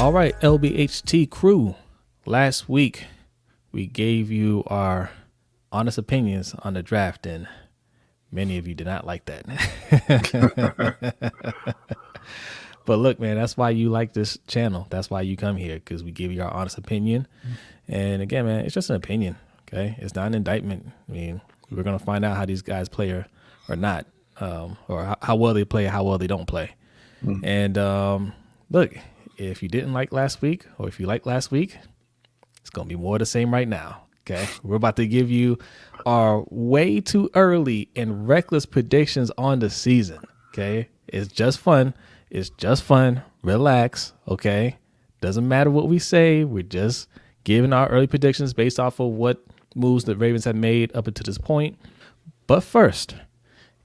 All right, LBHT crew. Last week, we gave you our honest opinions on the draft, and many of you did not like that. But look, man, that's why you like this channel. That's why you come here, because we give you our honest opinion. And again, man, it's just an opinion, okay? It's not an indictment. I mean, we're going to find out how these guys play or not, or how well they play, how well they don't play. And look, if you didn't like last week, or if you liked last week, it's going to be more of the same right now. Okay. We're about to give you our way too early and reckless predictions on the season. Okay. It's just fun. It's just fun. Relax. Okay. Doesn't matter what we say. We're just giving our early predictions based off of what moves the Ravens have made up until this point. But first,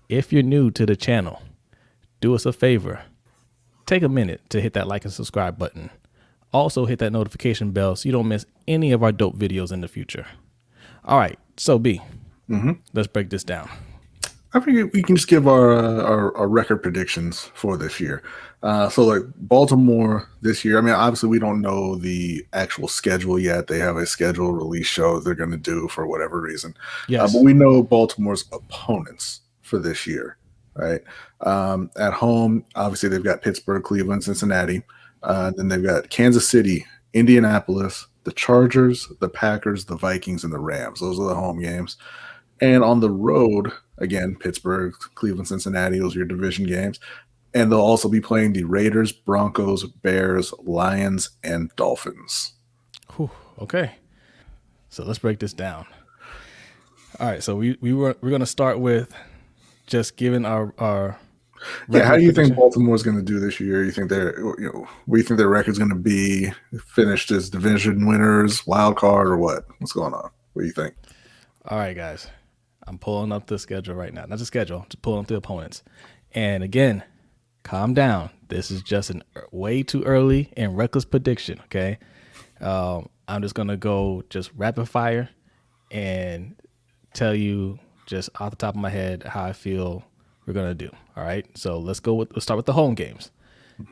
if you're new to the channel, do us a favor. Take a minute to hit that like and subscribe button. Also hit that notification bell so you don't miss any of our dope videos in the future. All right, so B, let's break this down. I think we can just give our record predictions for this year. So like Baltimore this year, I mean, obviously we don't know the actual schedule yet. They have a schedule release show they're going to do for whatever reason. Yes. But we know Baltimore's opponents for this year. Right. At home, obviously, they've got Pittsburgh, Cleveland, Cincinnati. Then they've got Kansas City, Indianapolis, the Chargers, the Packers, the Vikings, and the Rams. Those are the home games. And on the road, again, Pittsburgh, Cleveland, Cincinnati, those are your division games. And they'll also be playing the Raiders, Broncos, Bears, Lions, and Dolphins. Whew, okay. So let's break this down. All right. So we're going to start with just giving our how do you think Baltimore's going to do this year? You think what do you think their record's going to be? Finished as division winners, wild card, or what? What's going on? What do you think? All right, guys, I'm pulling up the schedule right now. Not the schedule, just pulling up the opponents. And again, calm down. This is just a way too early and reckless prediction. Okay, I'm just going to go just rapid fire and tell you just off the top of my head how I feel we're going to do. All right. So let's start with the home games.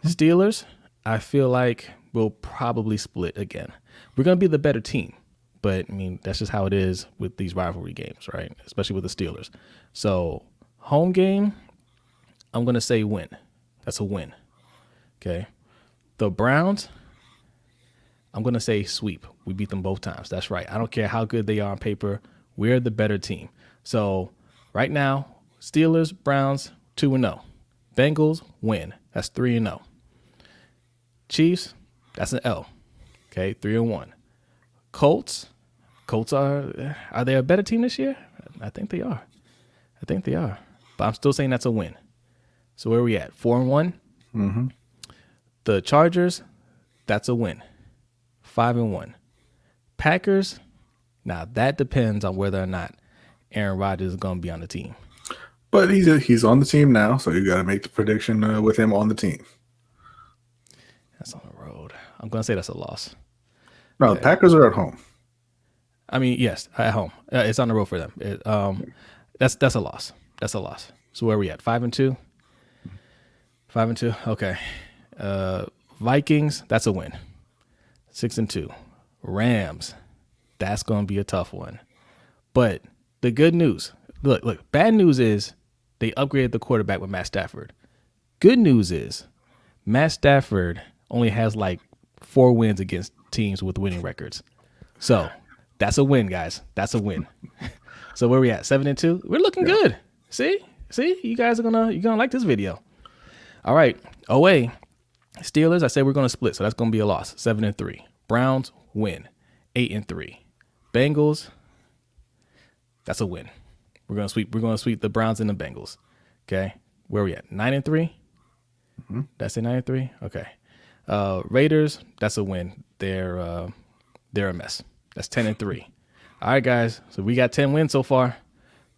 Steelers, I feel like we'll probably split again. We're going to be the better team, but I mean, that's just how it is with these rivalry games, right? Especially with the Steelers. So home game, I'm going to say win. That's a win. Okay. The Browns, I'm going to say sweep. We beat them both times. That's right. I don't care how good they are on paper. We're the better team. So right now, Steelers, Browns, 2-0. Bengals, win. That's 3-0. Chiefs, that's an L. Okay, 3-1. Colts are they a better team this year? I think they are. But I'm still saying that's a win. So where are we at? 4-1? Mm-hmm. The Chargers, that's a win. 5-1. Packers, now that depends on whether or not Aaron Rodgers is going to be on the team. But he's on the team now, so you got to make the prediction with him on the team. That's on the road. I'm going to say that's a loss. No, okay. The Packers are at home. I mean, yes, at home. It's on the road for them. That's a loss. That's a loss. So where are we at? 5-2? 5-2? Okay. Vikings, that's a win. 6-2. Rams, that's going to be a tough one. But the good news, look, bad news is they upgraded the quarterback with Matt Stafford. Good news is Matt Stafford only has like 4 wins against teams with winning records. So that's a win, guys. That's a win. So where are we at? 7-2? We're looking good. See, you guys you're gonna like this video. All right. OA, Steelers, I said we're gonna split, so that's gonna be a loss. 7-3. Browns, win. 8-3. Bengals, that's a win. We're gonna sweep the Browns and the Bengals. Okay, where are we at? 9-3. Mm-hmm. That's a 9-3. Okay. Raiders, that's a win. They're a mess. That's 10-3. All right, guys. So we got 10 wins so far.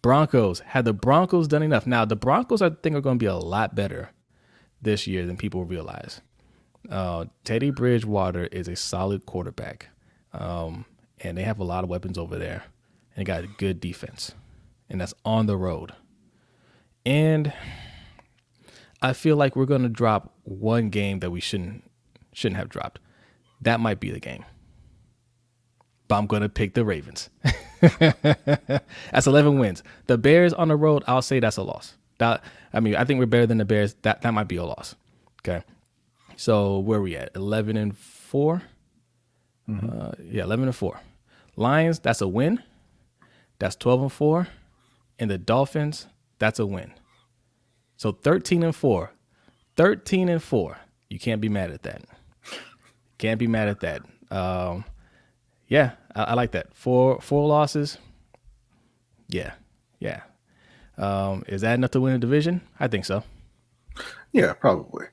Broncos, had the Broncos done enough? Now the Broncos, I think, are going to be a lot better this year than people realize. Teddy Bridgewater is a solid quarterback, and they have a lot of weapons over there, and they got a good defense, and that's on the road. And I feel like we're going to drop one game that we shouldn't have dropped. That might be the game. But I'm going to pick the Ravens. That's 11 wins. The Bears on the road, I'll say that's a loss. I think we're better than the Bears. That might be a loss. Okay. So where are we at? 11-4? Yeah, 11-4. Lions, that's a win. That's 12-4. And the Dolphins, that's a win. So 13-4. 13-4. You can't be mad at that. Can't be mad at that. Yeah, I like that. Four losses. Yeah. Is that enough to win a division? I think so. Yeah, probably.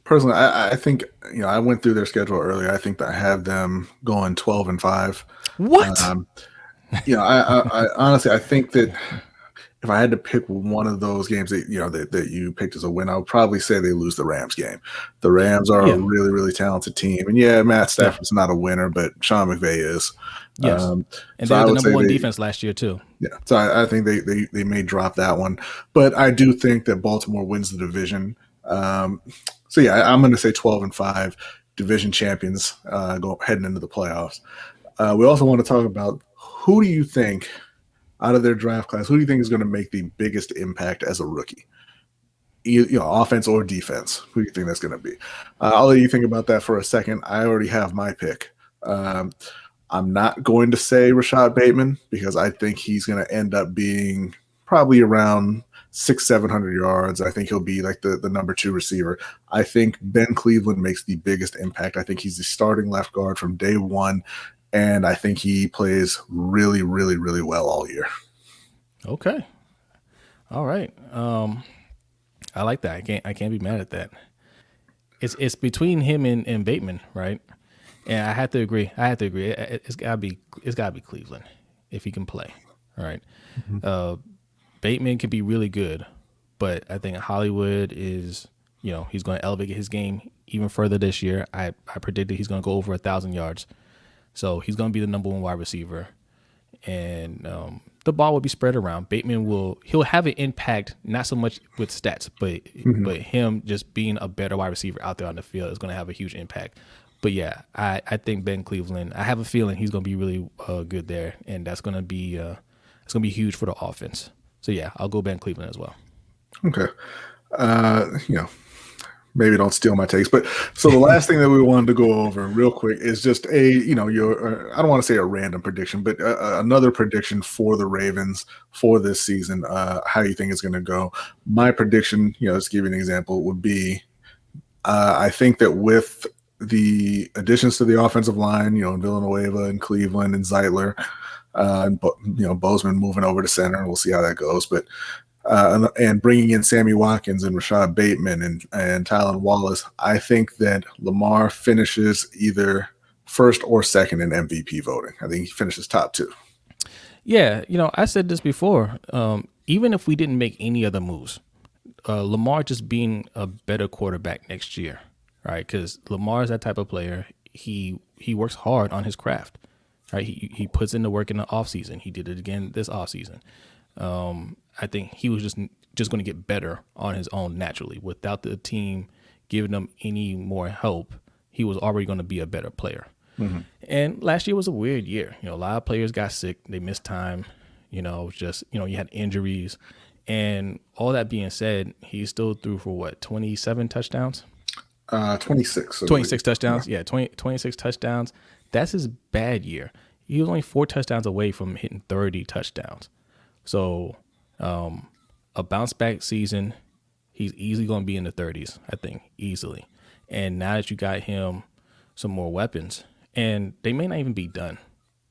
Personally, I think I went through their schedule earlier. I think that I have them going 12-5. What? I honestly I think that if I had to pick one of those games that you picked as a win, I would probably say they lose the Rams game. The Rams are a really, really talented team. And yeah, Matt Stafford's not a winner, but Sean McVay is. Yes. And they were the number one defense last year too. Yeah. So I think they may drop that one. But I do think that Baltimore wins the division. So yeah, I'm going to say 12-5, division champions heading into the playoffs. We also want to talk about who do you think out of their draft class, who do you think is going to make the biggest impact as a rookie? Offense or defense? Who do you think that's going to be? I'll let you think about that for a second. I already have my pick. I'm not going to say Rashad Bateman because I think he's going to end up being probably around 600-700 yards. I think he'll be like the number 2 receiver. I think Ben Cleveland makes the biggest impact. I think he's the starting left guard from day one. And I think he plays really, really, really well all year. Okay. All right. I like that. I can't be mad at that. It's between him and Bateman, right? And I have to agree. It's gotta be Cleveland if he can play. All right. Mm-hmm. Bateman can be really good, but I think Hollywood is, he's going to elevate his game even further this year. I predicted he's going to go over 1,000 yards. So he's going to be the number 1 wide receiver, and the ball will be spread around. Bateman he'll have an impact, not so much with stats, but him just being a better wide receiver out there on the field is going to have a huge impact. But yeah, I think Ben Cleveland, I have a feeling he's going to be really good there, and that's going to be huge for the offense. So yeah, I'll go Ben Cleveland as well. Okay. Maybe don't steal my takes, but so the last thing that we wanted to go over real quick is just I don't want to say a random prediction, but another prediction for the Ravens for this season, how you think it's going to go. My prediction, let's give you an example, would be I think that with the additions to the offensive line, Villanueva and Cleveland and Zeitler, Bozeman moving over to center, and we'll see how that goes. But and bringing in Sammy Watkins and Rashad Bateman and Tylan Wallace, I think that Lamar finishes either first or second in MVP voting. I think he finishes top 2. Yeah, I said this before. Even if we didn't make any other moves, Lamar just being a better quarterback next year, right? Because Lamar is that type of player. He works hard on his craft, right? He puts in the work in the offseason. He did it again this offseason. I think he was just going to get better on his own naturally without the team giving him any more help. He was already going to be a better player. Mm-hmm. And last year was a weird year. A lot of players got sick. They missed time. You had injuries. And all that being said, he still threw for 27 touchdowns? 26. 26 touchdowns. Yeah, 26 touchdowns. That's his bad year. He was only 4 touchdowns away from hitting 30 touchdowns. So a bounce back season, he's easily going to be in the 30s, I think, easily. And now that you got him some more weapons, and they may not even be done,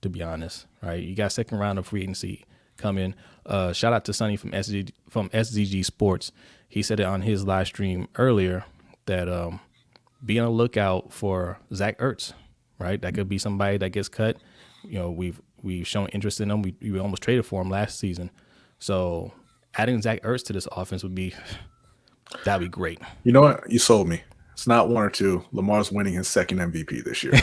to be honest, right? You got second round of free agency coming. Shout out to Sonny from SZG Sports. He said it on his live stream earlier that be on the lookout for Zach Ertz, right? That could be somebody that gets cut. We've shown interest in him. We almost traded for him last season. So adding Zach Ertz to this offense that'd be great. You know what? You sold me. It's not 1 or 2. Lamar's winning his second MVP this year.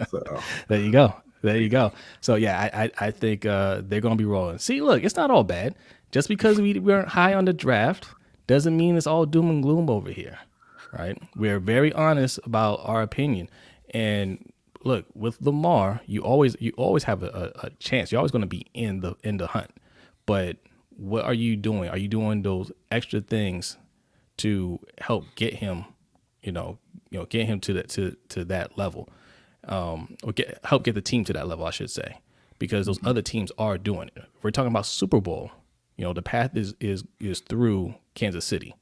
So there you go. So yeah, I think they're going to be rolling. See, look, it's not all bad. Just because we weren't high on the draft doesn't mean it's all doom and gloom over here. right? We're very honest about our opinion. And look, with Lamar, you always have a chance. You're always going to be in the hunt. But what are you doing? Are you doing those extra things to help get him, get him to that level, or help get the team to that level, I should say, because those other teams are doing it. We're talking about Super Bowl. The path is through Kansas City.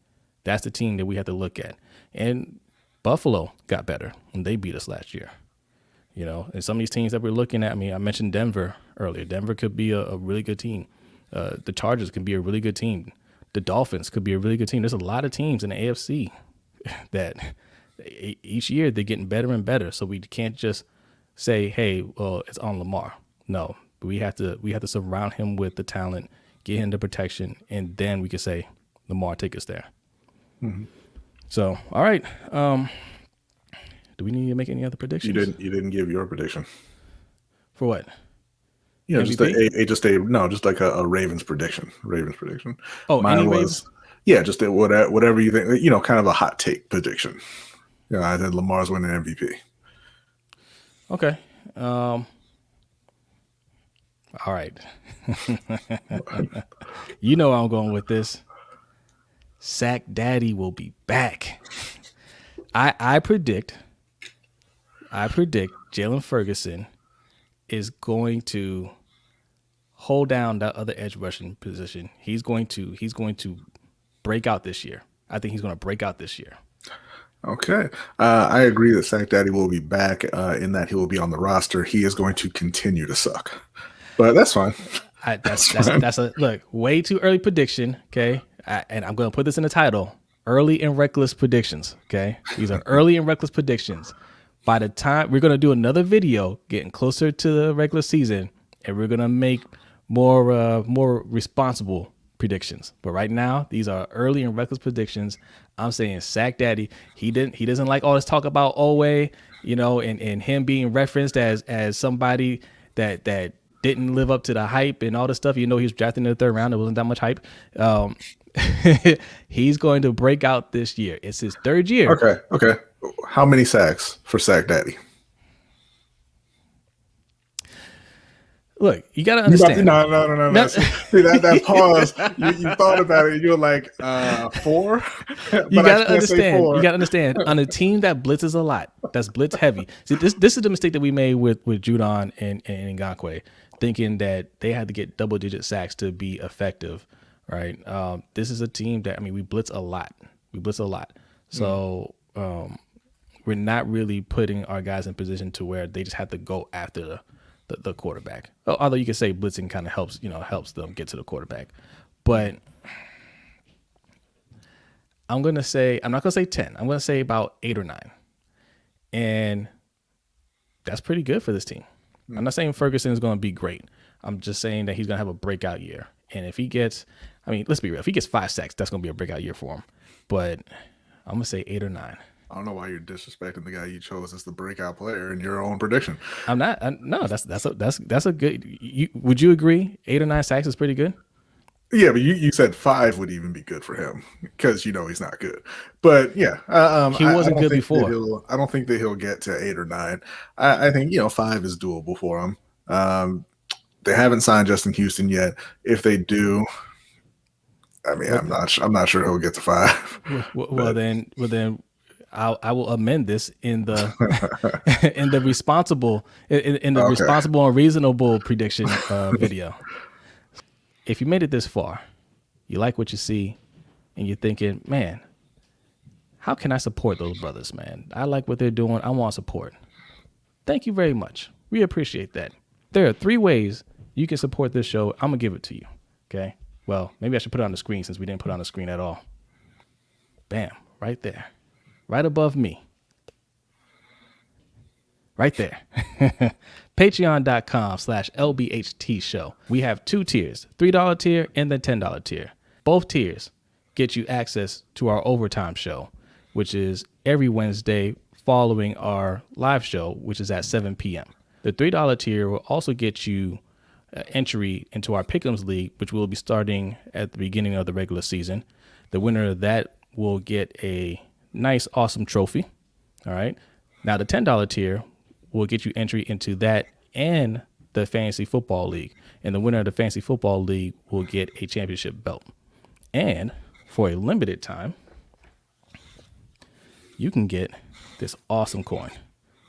That's the team that we have to look at. And Buffalo got better when they beat us last year. And some of these teams that we're looking at, I mean, I mentioned Denver earlier. Denver could be a really good team. The Chargers can be a really good team. The Dolphins could be a really good team. There's a lot of teams in the AFC that each year they're getting better and better. So we can't just say, hey, well, it's on Lamar. No, we have to surround him with the talent, get him the protection, and then we can say, Lamar, take us there. Mm-hmm. So, all right. Do we need to make any other predictions? You didn't give your prediction. For what? Just like a Ravens prediction. Oh, mine any was Ravens? Yeah, just whatever you think. Kind of a hot take prediction. I said Lamar's winning MVP. Okay. All right. You know where I'm going with this. Sack Daddy will be back. I predict Jalen Ferguson is going to hold down that other edge rushing position. He's going to break out this year. I think he's going to break out this year. Okay. I agree that Sack Daddy will be back in that he will be on the roster. He is going to continue to suck. But that's fine. That's a look, way too early prediction, okay? And I'm going to put this in the title, early and reckless predictions, okay? These are early and reckless predictions. By the time we're going to do another video getting closer to the regular season, and we're going to make more responsible predictions. But right now, these are early and reckless predictions. I'm saying Sack Daddy, he doesn't like all this talk about Oweh, and him being referenced as somebody that didn't live up to the hype and all this stuff. He was drafted in the third round. There wasn't that much hype. He's going to break out this year. It's his third year. Okay. How many sacks for Sack Daddy? Look, you got to understand. No. See, that pause, you thought about it and you were like, 4? You got to understand. You got to understand. On a team that blitzes a lot, that's blitz heavy. See, this is the mistake that we made with Judon and Ngakoue, thinking that they had to get double-digit sacks to be effective, right? This is a team that, we blitz a lot. So we're not really putting our guys in position to where they just have to go after the quarterback. Although you could say blitzing kind of helps them get to the quarterback. But I'm not going to say 10. I'm going to say about 8 or 9. And that's pretty good for this team. I'm not saying Ferguson is going to be great. I'm just saying that he's going to have a breakout year. And if he gets, let's be real. If he gets 5 sacks, that's going to be a breakout year for him. But I'm going to say 8 or 9. I don't know why you're disrespecting the guy you chose as the breakout player in your own prediction. I'm not. No, that's a good. Would you agree? 8 or 9 sacks is pretty good. Yeah, but you said 5 would even be good for him because he's not good. But yeah, he wasn't good before. I don't think that he'll get to 8 or 9. I think 5 is doable for him. They haven't signed Justin Houston yet. If they do, I'm not sure he'll get to 5. Well, then. I will amend this in the in the responsible responsible and reasonable prediction video. If you made it this far, you like what you see, and you're thinking, man, how can I support those brothers, man? I like what they're doing. I want support. Thank you very much. We appreciate that. There are 3 ways you can support this show. I'm going to give it to you. Okay. Well, maybe I should put it on the screen since we didn't put it on the screen at all. Bam, right there. Right above me. Right there. Patreon.com/LBHT show. We have 2 tiers, $3 tier and the $10 tier. Both tiers get you access to our overtime show, which is every Wednesday following our live show, which is at 7 p.m. The $3 tier will also get you entry into our Pick'ems League, which will be starting at the beginning of the regular season. The winner of that will get a nice, awesome trophy. All right. Now the $10 tier will get you entry into that and the fantasy football league. And the winner of the fantasy football league will get a championship belt. And for a limited time, you can get this awesome coin.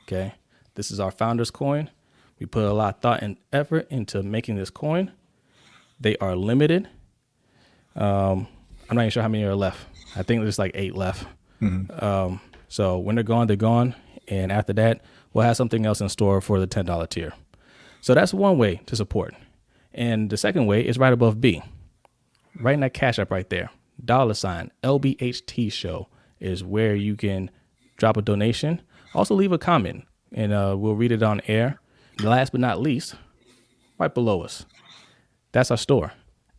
Okay. This is our founder's coin. We put a lot of thought and effort into making this coin. They are limited. I'm not even sure how many are left. I think there's like 8 left. So when they're gone, they're gone. And after that, we'll have something else in store for the $10 tier. So that's one way to support. And the second way is right above B. Right in that Cash App right there. $ LBHT show is where you can drop a donation. Also leave a comment and we'll read it on air. And last but not least, right below us, that's our store.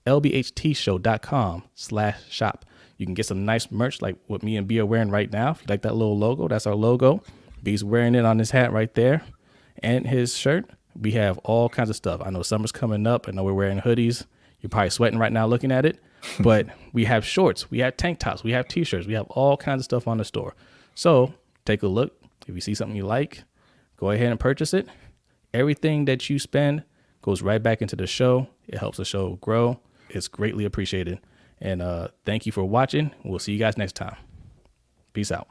lbhtshow.com/shop. You can get some nice merch like what me and B are wearing right now. If you like that little logo, that's our logo. B's wearing it on his hat right there and his shirt. We have all kinds of stuff. I know summer's coming up. I know we're wearing hoodies. You're probably sweating right now looking at it. But we have shorts. We have tank tops. We have T-shirts. We have all kinds of stuff on the store. So take a look. If you see something you like, go ahead and purchase it. Everything that you spend goes right back into the show. It helps the show grow. It's greatly appreciated. And thank you for watching. We'll see you guys next time. Peace out.